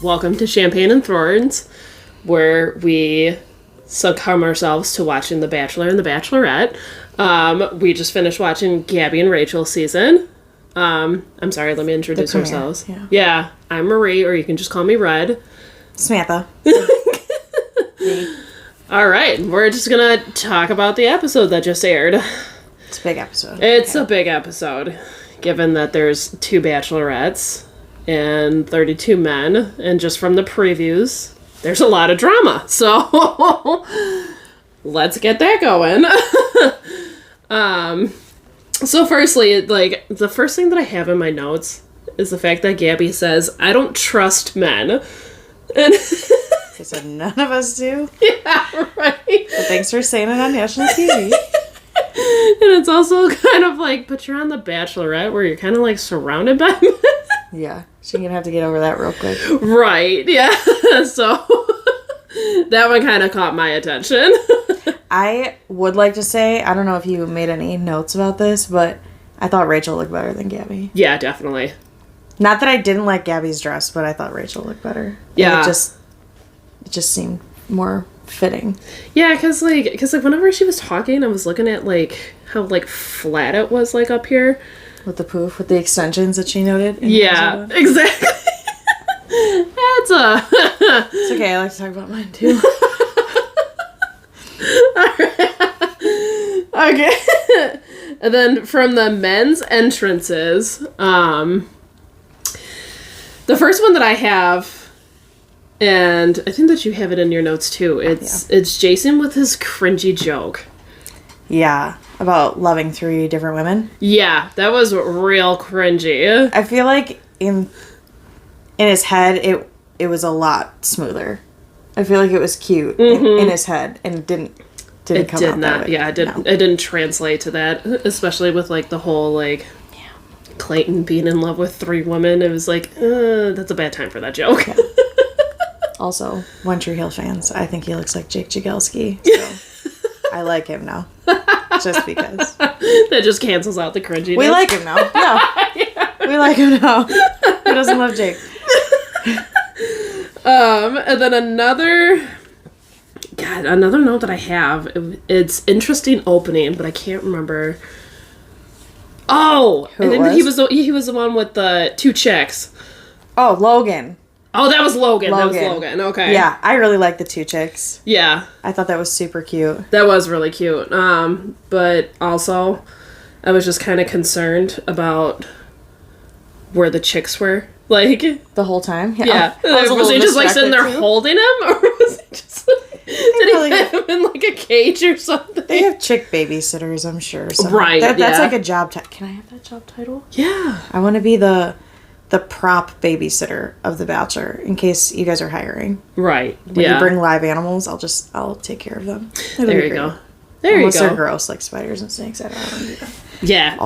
welcome to Champagne Thorns, where we succumb ourselves to watching The Bachelor and The Bachelorette. We just finished watching Gabby and Rachel's season. I'm sorry, let me introduce ourselves. Yeah, I'm Marie, or you can just call me Red. Samantha. All right, we're just gonna talk about the episode that just aired. It's a big episode. It's a big episode, given that there's 2 bachelorettes and 32 men, and just from the previews, there's a lot of drama. So let's get that going. So firstly, like, the first thing that I have in my notes is the fact that Gabby says, "I don't trust men." And He said none of us do. yeah, right. But thanks for saying it on national TV. And it's also kind of like, but you're on The Bachelorette where you're kind of like surrounded by men. Yeah, she's gonna have to get over that real quick. Right, yeah. So that one kind of caught my attention. I would like to say, I don't know if you made any notes about this, but I thought Rachel looked better than Gabby. Yeah, definitely. Not that I didn't like Gabby's dress, but I thought Rachel looked better. Yeah. And it just seemed more fitting. Yeah, because whenever she was talking, I was looking at, like, how, like, flat it was, like, up here. With the poof, with the extensions that she noted. Yeah, exactly. That's It's okay, I like to talk about mine, too. Okay. And then from the men's entrances, the first one that I have, and I think that you have it in your notes too, it's Jason with his cringy joke. Yeah, about loving 3 different women. Yeah, that was real cringy. I feel like in his head, it was a lot smoother. I feel like it was cute in his head, and it didn't come out that way. Yeah, it didn't translate to that, especially with, like, the whole, like, Clayton being in love with 3 women. It was like, that's a bad time for that joke. Yeah. Also, One Tree Hill fans, I think he looks like Jake Jagielski, so I like him now. Just because. That just cancels out the cringiness. We like him now. Yeah. We like him now. Who doesn't love Jake? And then another note that I have, it's interesting opening, but I can't remember. Oh, Who I think it that he was the one with the 2 chicks. Oh, Logan. Oh, that was Logan. That was Logan. Okay. Yeah, I really like the 2 chicks. Yeah. I thought that was super cute. That was really cute. But also, I was just kind of concerned about where the chicks were. Like, the whole time? Yeah. Was he just, like, sitting there holding him? Or was he just, like, did he have him in, like, a cage or something? They have chick babysitters, I'm sure. So right, That's like a job title. Can I have that job title? Yeah. I want to be the prop babysitter of The Bachelor, in case you guys are hiring. Right. When you bring live animals, I'll take care of them. There you go. Unless they're gross, like spiders and snakes. I don't want to do that. Yeah.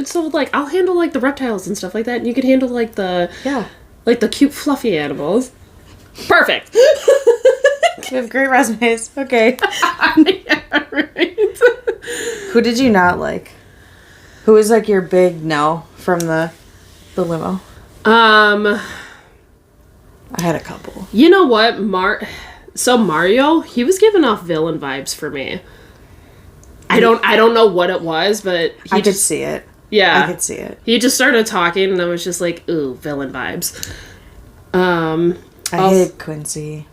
So, like, I'll handle, like, the reptiles and stuff like that, and you could handle, like, the cute fluffy animals. Perfect. We have great resumes. Okay. Yeah, right. Who did you not like? Who was, like, your big no from the limo? I had a couple. You know what? Mario, he was giving off villain vibes for me. I don't know what it was, but I could see it. Yeah. I could see it. He just started talking, and I was just like, ooh, villain vibes. I hated Quincy.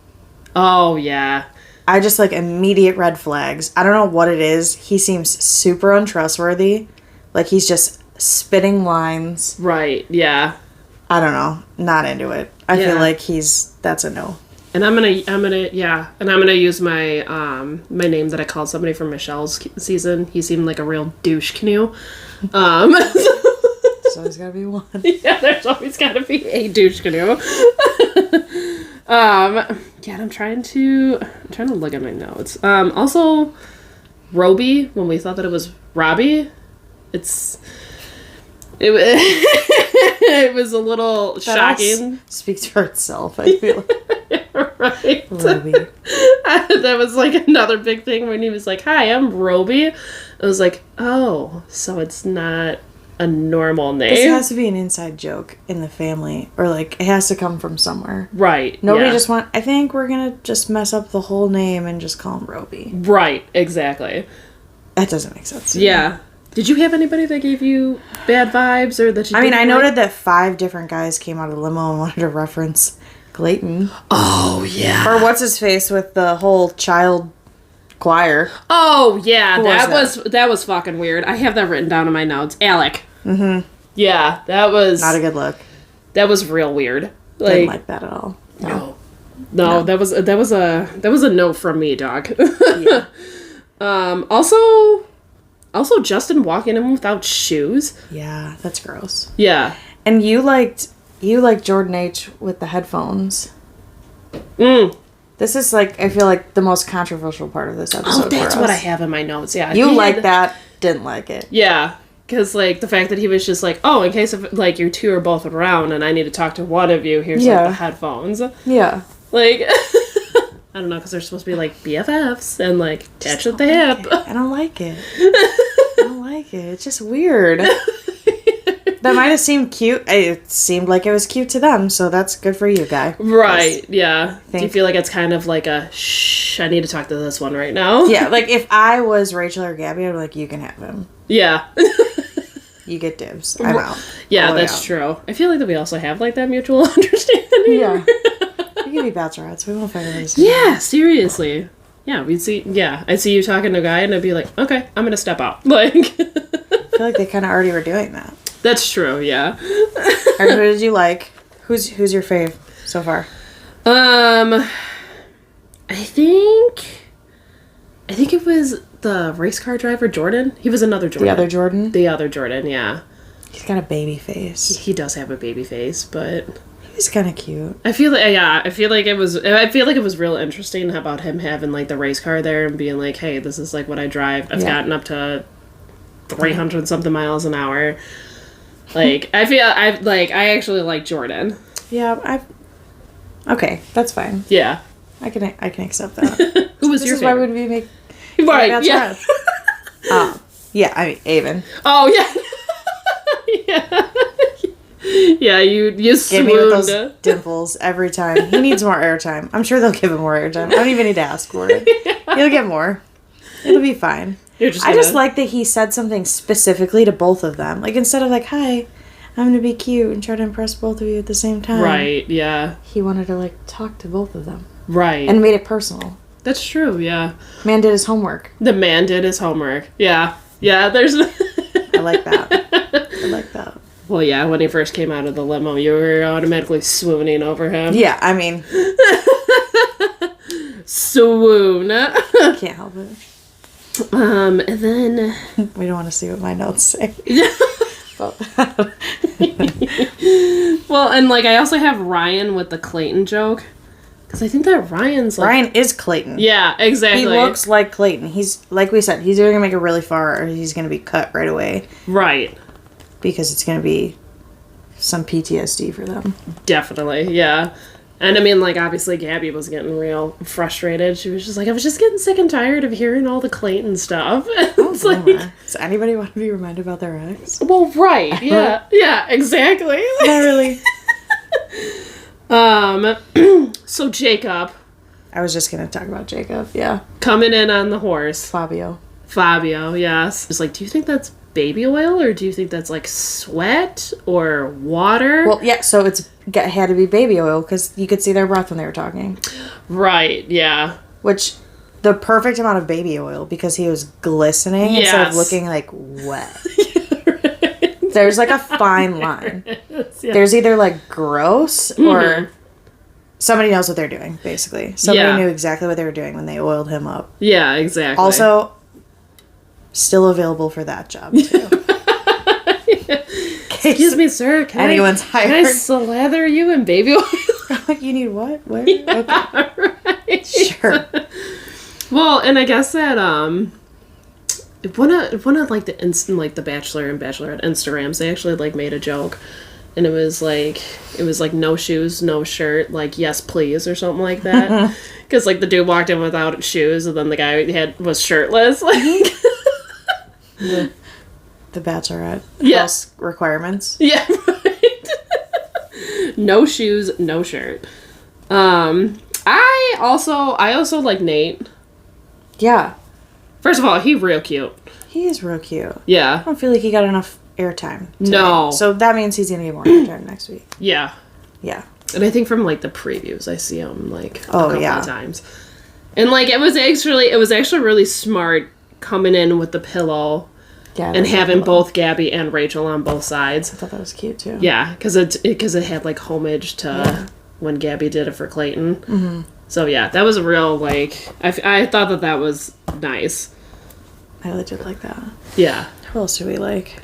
Oh, yeah. I just, like, immediate red flags. I don't know what it is. He seems super untrustworthy. Like, he's just spitting lines. Right, yeah. I don't know. Not into it. I feel like that's a no. And I'm gonna use my my name that I called somebody from Michelle's season. He seemed like a real douche canoe. There's always gotta be one. Yeah, there's always gotta be a douche canoe. And I'm trying to look at my notes. Also, Roby, when we thought that it was Robbie, it was a little shocking. Speaks for itself, I feel like. Right. Roby. That was like another big thing when he was like, "Hi, I'm Roby." I was like, "Oh, so it's not a normal name. This has to be an inside joke in the family, or like it has to come from somewhere. Right. Nobody just I think we're gonna just mess up the whole name and just call him Roby. Right, exactly. That doesn't make sense to me. Me. Did you have anybody that gave you bad vibes or that you I noted that 5 different guys came out of the limo and wanted to reference Clayton. Oh, yeah. Or what's his face with the whole child choir. Oh, yeah. That was fucking weird. I have that written down in my notes. Alec. Mm-hmm. Yeah, that was... Not a good look. That was real weird. Didn't like that at all. No. That was a no from me, dog. Yeah. Also Justin walking in without shoes. Yeah, that's gross. Yeah. And you liked Jordan H with the headphones. This is like, I feel like the most controversial part of this episode. Oh, that's what I have in my notes. Yeah. You like that, didn't like it. Yeah. Because, like, the fact that he was just like, oh, in case of, like, you two are both around and I need to talk to one of you, here's, like, the headphones. Yeah. Like, I don't know, because they're supposed to be, like, BFFs and, like, attached at the hip. I don't like it. I don't like it. It's just weird. That might have seemed cute. It seemed like it was cute to them, so that's good for you, guy. Right, yeah. Do you feel like it's kind of like a, shh, I need to talk to this one right now? Yeah, like, if I was Rachel or Gabby, I'd be like, you can have him. Yeah. You get dibs. I'm out. Yeah, that's true. I feel like that we also have, like, that mutual understanding. Yeah. We can be bachelorettes. We won't figure this out. Yeah, seriously. Yeah, I'd see you talking to a guy and I'd be like, okay, I'm gonna step out. Like... I feel like they kind of already were doing that. That's true, yeah. Alright, who did you like? Who's your fave so far? I think it was the race car driver, Jordan. He was another Jordan. The other Jordan? The other Jordan, yeah. He's got a baby face. He does have a baby face, but he's kind of cute. I feel like it was real interesting about him having like the race car there and being like, hey, this is like what I drive. I've gotten up to 300 something miles an hour. Like, I actually like Jordan. Yeah, okay, that's fine. Yeah. I can accept that. Who was your favorite? Why would we make... Right, yeah. Yeah, I mean, Avon. Oh, yeah. Yeah. Yeah, you give me with those dimples every time. He needs more airtime. I'm sure they'll give him more airtime. I don't even need to ask for it. Yeah. He'll get more. It'll be fine. I just like that he said something specifically to both of them. Like, instead of like, hi, I'm going to be cute and try to impress both of you at the same time. Right, yeah. He wanted to, like, talk to both of them. Right. And made it personal. That's true, yeah. Man did his homework. The man did his homework. Yeah. Yeah, there's... I like that. I like that. Well, yeah, when he first came out of the limo, you were automatically swooning over him. Yeah, I mean... Swoon. Can't help it. And then... We don't want to see what my notes say. Well, and, like, I also have Ryan with the Clayton joke. Because I think that Ryan's, like... Ryan is Clayton. Yeah, exactly. He looks like Clayton. He's, like we said, he's either going to make it really far or he's going to be cut right away. Right. Because it's going to be some PTSD for them. Definitely, yeah. And I mean, like, obviously Gabby was getting real frustrated. She was just like, I was just getting sick and tired of hearing all the Clayton stuff. It's like, does anybody want to be reminded about their ex? Well, right, yeah. Yeah, exactly. Not really. So Jacob. I was just going to talk about Jacob, yeah. Coming in on the horse. Fabio, yes. It's like, do you think that's baby oil or do you think that's like sweat or water? Well, yeah, so it had to be baby oil because you could see their breath when they were talking. Right, yeah. Which, the perfect amount of baby oil because he was glistening instead of looking like wet. Right. There's like a fine line. Yeah. There's either like gross or somebody knows what they're doing, basically. Somebody knew exactly what they were doing when they oiled him up. Yeah, exactly. Also, still available for that job, too. Excuse me, sir. Anyone's hired. Can I slather you in baby oil? You need what? Where? Yeah, okay. Right. Sure. Well, and I guess that one of like the Bachelor and Bachelorette Instagrams, they actually like made a joke, and it was like no shoes, no shirt, like yes please or something like that, because like the dude walked in without shoes, and then the guy was shirtless, like. Yeah. the Bachelorette Yes. house requirements. Yeah, right. No shoes, no shirt. I also like Nate. Yeah. First of all, he's real cute. He is real cute. Yeah. I don't feel like he got enough airtime today. No. So that means he's going to get more airtime next week. Yeah. Yeah. And I think from, like, the previews, I see him, like, a couple of times. And, like, it was actually really smart coming in with the pillow and having both Gabby and Rachel on both sides. I thought that was cute, too. Yeah, because it had, like, homage to when Gabby did it for Clayton. Mm-hmm. So, yeah, that was a real, like, I thought that was nice. I legit like that. Yeah. Who else do we like?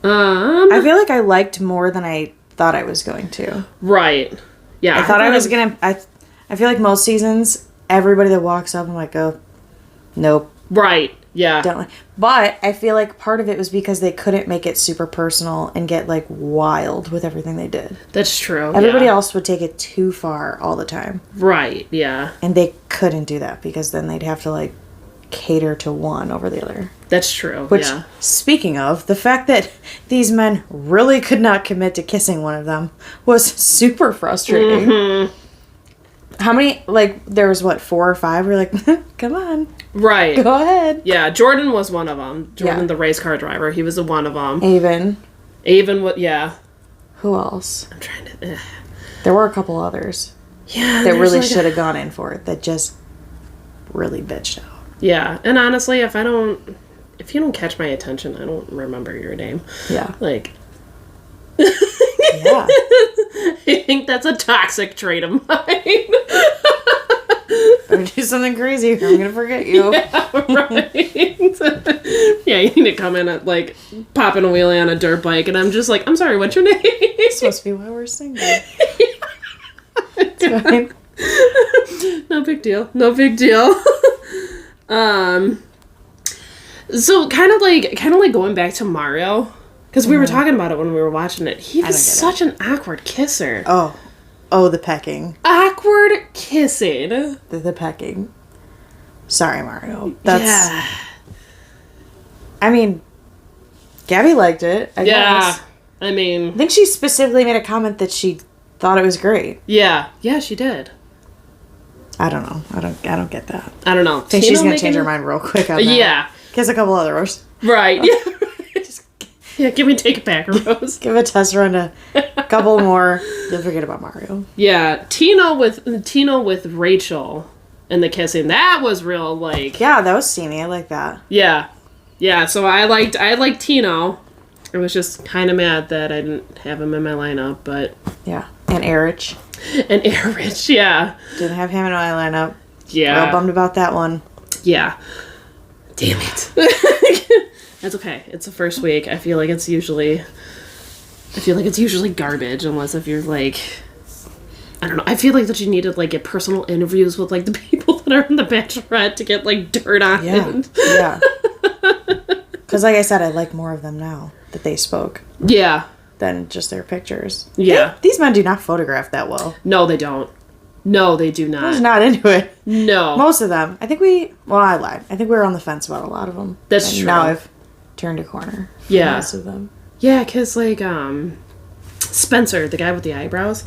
I feel like I liked more than I thought I was going to. Right. Yeah. I thought I was gonna. I feel like most seasons, everybody that walks up, I'm like, oh, nope. Right. Yeah. Don't like. But I feel like part of it was because they couldn't make it super personal and get like wild with everything they did. That's true. Everybody else would take it too far all the time. Right. Yeah. And they couldn't do that because then they'd have to like cater to one over the other. That's true. Which, speaking of, the fact that these men really could not commit to kissing one of them was super frustrating. Mm-hmm. How many, like, there was, 4 or 5? We're like, come on. Right. Go ahead. Yeah, Jordan was one of them. Jordan, the race car driver. He was one of them. Avon, yeah. Who else? I'm trying to... There were a couple others. Yeah. That really should have gone in for it. That just really bitched out. Yeah, and honestly, if you don't catch my attention, I don't remember your name. Yeah. Like... Yeah. I think that's a toxic trait of mine. Better do something crazy or I'm gonna forget you. Yeah, right. Yeah, you need to come in at, like, popping a wheelie on a dirt bike, and I'm just like, I'm sorry, what's your name? It's supposed to be why we're single. It's fine. No big deal. No big deal. So kind of like going back to Mario, because we were talking about it when we were watching it. He was such an awkward kisser. Oh, the pecking. Awkward kissing. The pecking. Sorry, Mario. That's. I mean, Gabby liked it. I guess. I mean, I think she specifically made a comment that she thought it was great. Yeah, she did. I don't know. I don't get that. I don't know. I think she's gonna change her mind real quick on that. Yeah. Kiss a couple others. Right. Yeah. Give me take it back, Rose. Give a test run to a couple more. You'll forget about Mario. Yeah, Tino with Rachel and the kissing. That was real, like. Yeah, that was steamy. I like that. Yeah. So I liked Tino. I was just kind of mad that I didn't have him in my lineup, but. Yeah, and Erich. Yeah. Didn't have him in my lineup. Yeah. Real bummed about that one. Yeah. Damn it. That's okay. It's the first week. I feel like it's usually garbage unless if you're like, I don't know. I feel like that you need to like get personal interviews with like the people that are in the Bachelorette to get like dirt on it. Yeah. Because like I said, I like more of them now that they spoke. Yeah. Than just their pictures. Yeah. These men do not photograph that well. No, they don't. No, they do not. I was not into it. No. Most of them. I lied. I think we were on the fence about a lot of them. That's true. Now I've turned a corner. Yeah. Most of them. Yeah, because, like, Spencer, the guy with the eyebrows,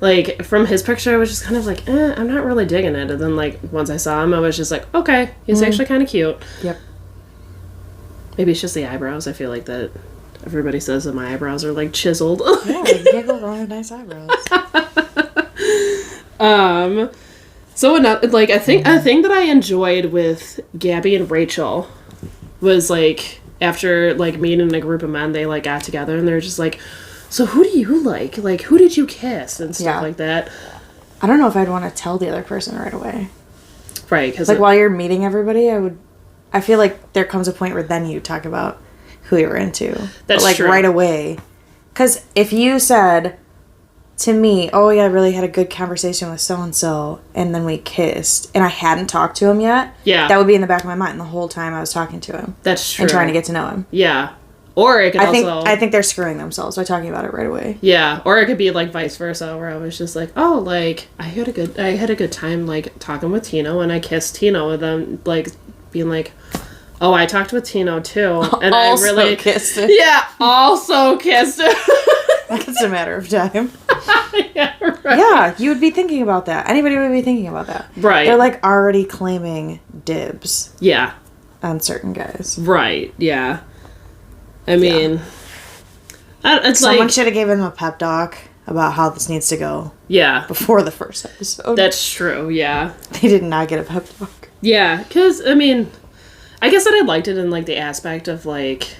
like, from his picture, I was just kind of like, I'm not really digging it. And then, like, once I saw him, I was just like, okay, he's actually kind of cute. Yep. Maybe it's just the eyebrows. I feel like that everybody says that my eyebrows are, like, chiseled. Yeah, you can't go wrong with nice eyebrows. So another, like, a thing that I enjoyed with Gabby and Rachel was, like, after, like, meeting a group of men, they, like, got together and they're just like, so who do you like? Like, who did you kiss? And stuff like that. I don't know if I'd want to tell the other person right away. Right, because... Like, while you're meeting everybody, I feel like there comes a point where then you talk about who you're into. That's like, true. right away. Because if you said to me, oh, yeah, I really had a good conversation with so-and-so, and then we kissed, and I hadn't talked to him yet, that would be in the back of my mind the whole time I was talking to him. That's true. And trying to get to know him. Yeah. Or it could I think they're screwing themselves by talking about it right away. Yeah. Or it could be, like, vice versa, where I was just like, oh, like, I had a good time, like, talking with Tino, and I kissed Tino, and then, like, being like, Oh, I talked with Tino too, and also I really kissed him. Yeah, also kissed him. That's a matter of time. Yeah, right. Yeah, you would be thinking about that. Anybody would be thinking about that. Right. They're like already claiming dibs. Yeah. On certain guys. Right. Yeah. I mean, it's someone like should have given them a pep talk about how this needs to go. Yeah. Before the first episode. That's true. Yeah. They did not get a pep talk. Yeah, because I mean, I guess that I liked it in like the aspect of like,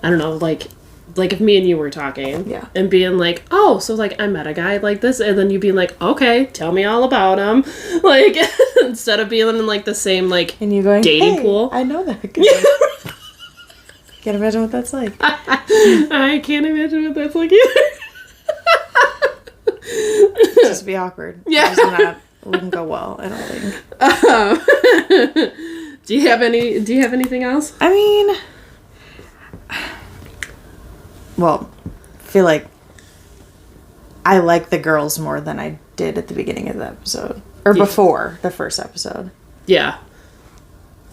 I don't know, like if me and you were talking, yeah, and being like, oh, so like I met a guy like this, and then you being like, okay, tell me all about him, like instead of being in like the same like and you going dating hey, pool. I know that guy. Can't imagine what that's like. I can't imagine what that's like either. Just be awkward. Yeah, it wouldn't go well. I don't think. Do you have anything else? I mean. Well, I feel like I like the girls more than I did at the beginning of the episode. Or before the first episode. Yeah.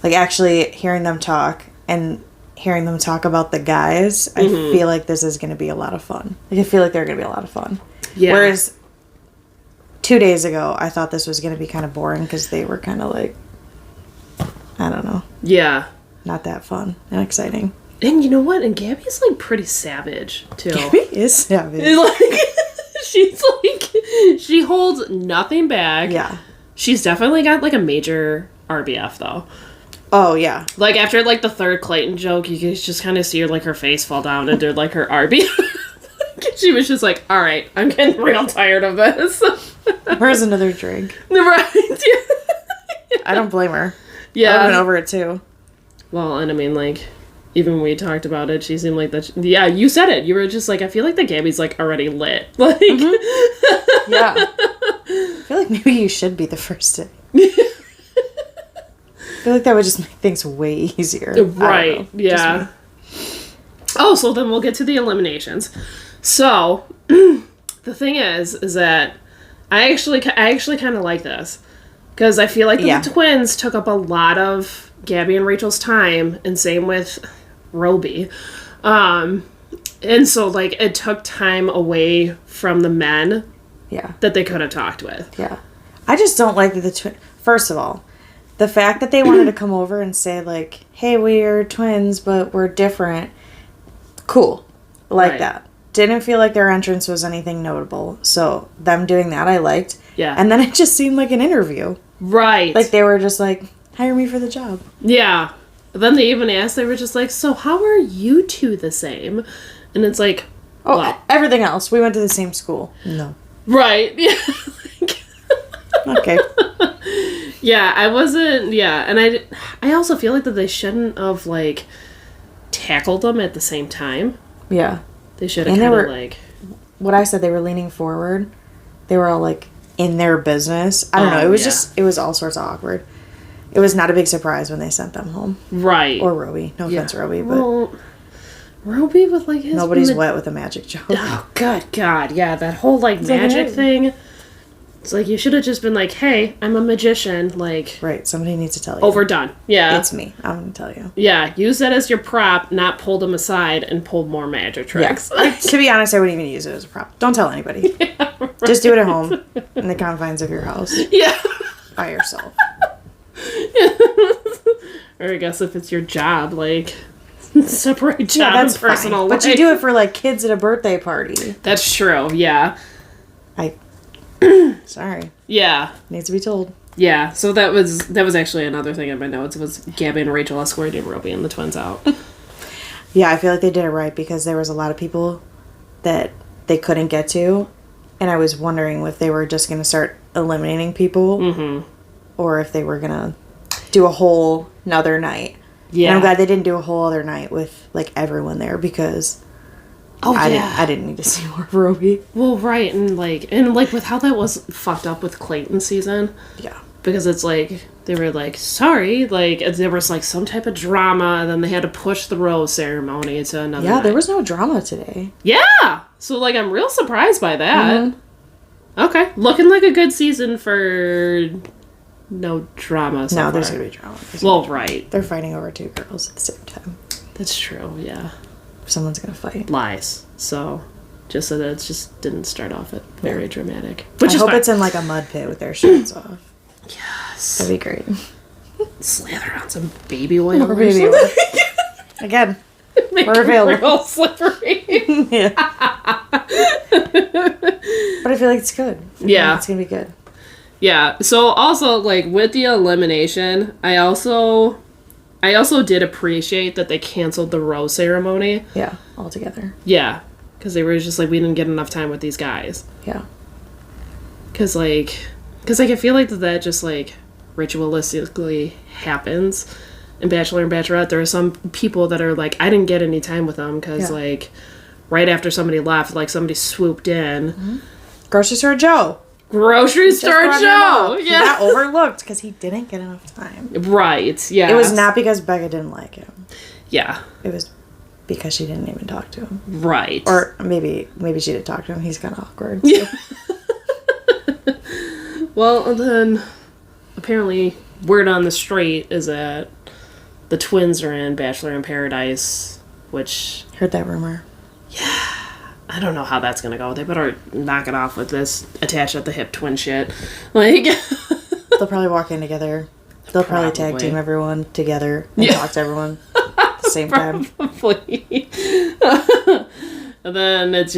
Like, actually hearing them talk and hearing them talk about the guys, I feel like this is going to be a lot of fun. Like, I feel like they're going to be a lot of fun. Yeah. Whereas 2 days ago, I thought this was going to be kind of boring because they were kind of like, I don't know. Yeah. Not that fun and exciting. And you know what? And Gabby's like pretty savage too. Gabby is savage. Like she's like she holds nothing back. Yeah. She's definitely got like a major RBF though. Oh yeah. Like after like the third Clayton joke, you can just kind of see her like her face fall down into like her RBF. She was just like, all right, I'm getting real tired of this. Where's another drink? Right. I don't blame her. Yeah. I've been over it too. Well, and I mean like even when we talked about it, she seemed like that. Yeah, you said it. You were just like, I feel like that Gabby's like already lit. Like, yeah. I feel like maybe you should be the first day. I feel like that would just make things way easier. Right. Yeah. Oh, so then we'll get to the eliminations. So the thing is that I actually kind of like this because I feel like the twins took up a lot of Gabby and Rachel's time, and same with Roby. And so, like, it took time away from the men that they could have talked with. Yeah. I just don't like the twins. First of all, the fact that they wanted to come over and say, like, hey, we're twins, but we're different. Cool. Like that. Didn't feel like their entrance was anything notable. So, them doing that, I liked. Yeah. And then it just seemed like an interview. Right. Like, they were just like, hire me for the job. Yeah. Then they even asked, they were just like, so how are you two the same? And it's like, oh, well, everything else. We went to the same school. No. Right. Yeah. Okay. Yeah, I wasn't, and I also feel like that they shouldn't have, like, tackled them at the same time. Yeah. They should have kind of, like... What I said, they were leaning forward. They were all, like, in their business. I don't know. It was it was all sorts of awkward. It was not a big surprise when they sent them home. Right. Or Roby. No offense, Roby, but... Well, Roby with, like, his... Nobody's wet with a magic joke. Oh, good God. Yeah, that whole, like, magic thing. It's like, you should have just been like, hey, I'm a magician. Like... Right. Somebody needs to tell you. Overdone. Yeah. It's me. I'm going to tell you. Yeah. Use that as your prop, not pull them aside and pull more magic tricks. Yeah. To be honest, I wouldn't even use it as a prop. Don't tell anybody. Yeah, right. Just do it at home in the confines of your house. Yeah. By yourself. Or I guess if it's your job, like, separate job and personal life. But you do it for, like, kids at a birthday party. That's true, yeah. Sorry. Yeah. Needs to be told. Yeah, so that was actually another thing in my notes. It was Gabby and Rachel escorting Roby and the twins out. Yeah, I feel like they did it right because there was a lot of people that they couldn't get to. And I was wondering if they were just going to start eliminating people. Mm-hmm. Or if they were going to do a whole nother night. Yeah. And I'm glad they didn't do a whole other night with, like, everyone there because I didn't need to see more of Roby. Well, right, and with how that was fucked up with Clayton's season. Yeah. Because it's like, they were like, sorry, like, there was, like, some type of drama, and then they had to push the rose ceremony to another night. There was no drama today. Yeah! So, like, I'm real surprised by that. Mm-hmm. Okay. Looking like a good season for no drama. No, there's gonna be drama. Right. They're fighting over 2 girls at the same time. That's true. Yeah. Someone's gonna fight. Lies. So, just so that it just didn't start off at very dramatic. I hope it's in like a mud pit with their shirts off. Yes. That'd be great. Slather on some baby oil. More baby oil. Again, we're available. Real slippery. Yeah. But I feel like it's good. Yeah. It's gonna be good. Yeah. So also, like, with the elimination, I also did appreciate that they canceled the rose ceremony. Yeah, altogether. Yeah. Because they were just like, we didn't get enough time with these guys. Yeah. Because I feel like that just, like, ritualistically happens in Bachelor and Bachelorette. There are some people that are like, I didn't get any time with them because, like, right after somebody left, like, somebody swooped in. Mm-hmm. Grocery Store Joe. Grocery Store Joe! Yeah. He got overlooked because he didn't get enough time. Right, yeah. It was not because Becca didn't like him. Yeah. It was because she didn't even talk to him. Right. Or maybe she did talk to him. He's kind of awkward. So. Yeah. Well, and then apparently word on the street is that the twins are in Bachelor in Paradise, which... Heard that rumor. Yeah. I don't know how that's going to go. They better knock it off with this attached at the hip twin shit. Like... They'll probably walk in together. They'll probably tag team everyone together and talk to everyone at the same time. Probably. And then it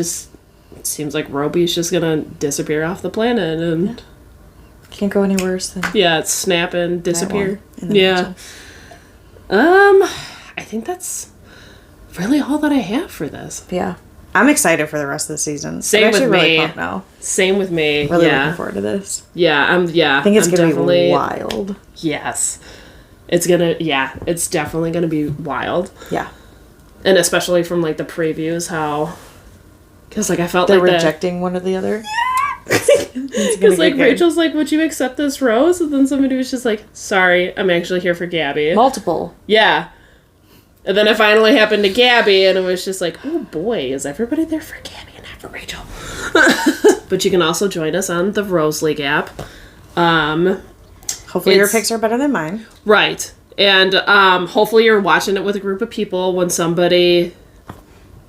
seems like Roby's just going to disappear off the planet and... Can't go any worse than... Yeah, it's snap and disappear. Yeah. I think that's really all that I have for this. Yeah. I'm excited for the rest of the season. Same with me. Really pumped now. Same with me. Really looking forward to this. Yeah, I think it's going to be wild. Yes. It's definitely going to be wild. Yeah. And especially from, like, the previews, how... Because, like, I felt they're like rejecting one or the other. Because, like, Rachel's like, would you accept this rose? And then somebody was just like, sorry, I'm actually here for Gabby. Multiple. Yeah. And then it finally happened to Gabby, and it was just like, oh boy, is everybody there for Gabby and not for Rachel? But you can also join us on the Rose League app. Hopefully your picks are better than mine. Right. And hopefully you're watching it with a group of people when somebody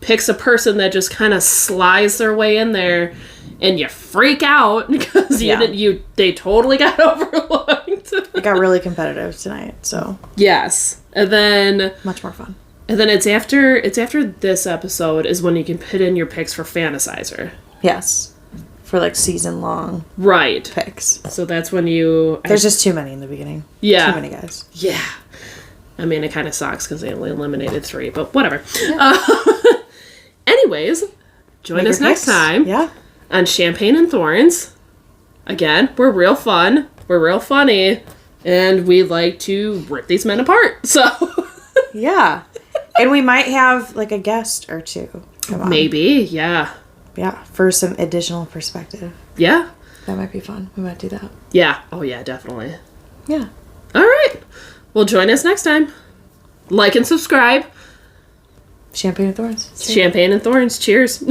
picks a person that just kind of slides their way in there, and you freak out because they totally got overlooked. It got really competitive tonight, so yes. And then much more fun. And then it's after this episode is when you can put in your picks for Fantasizr. Yes. For like season long picks. So that's when there's just too many in the beginning. Yeah. Too many guys. Yeah. I mean, it kind of sucks because they only eliminated 3, but whatever. Yeah. Anyways, join us next time. Yeah. On Champagne Thorns. Again, we're real fun. We're real funny. And we like to rip these men apart. So. Yeah. And we might have like a guest or two. Come on. Maybe. Yeah. Yeah. For some additional perspective. Yeah. That might be fun. We might do that. Yeah. Oh, yeah, definitely. Yeah. All right. Well, join us next time. Like and subscribe. Champagne Thorns. Champagne Thorns. Cheers.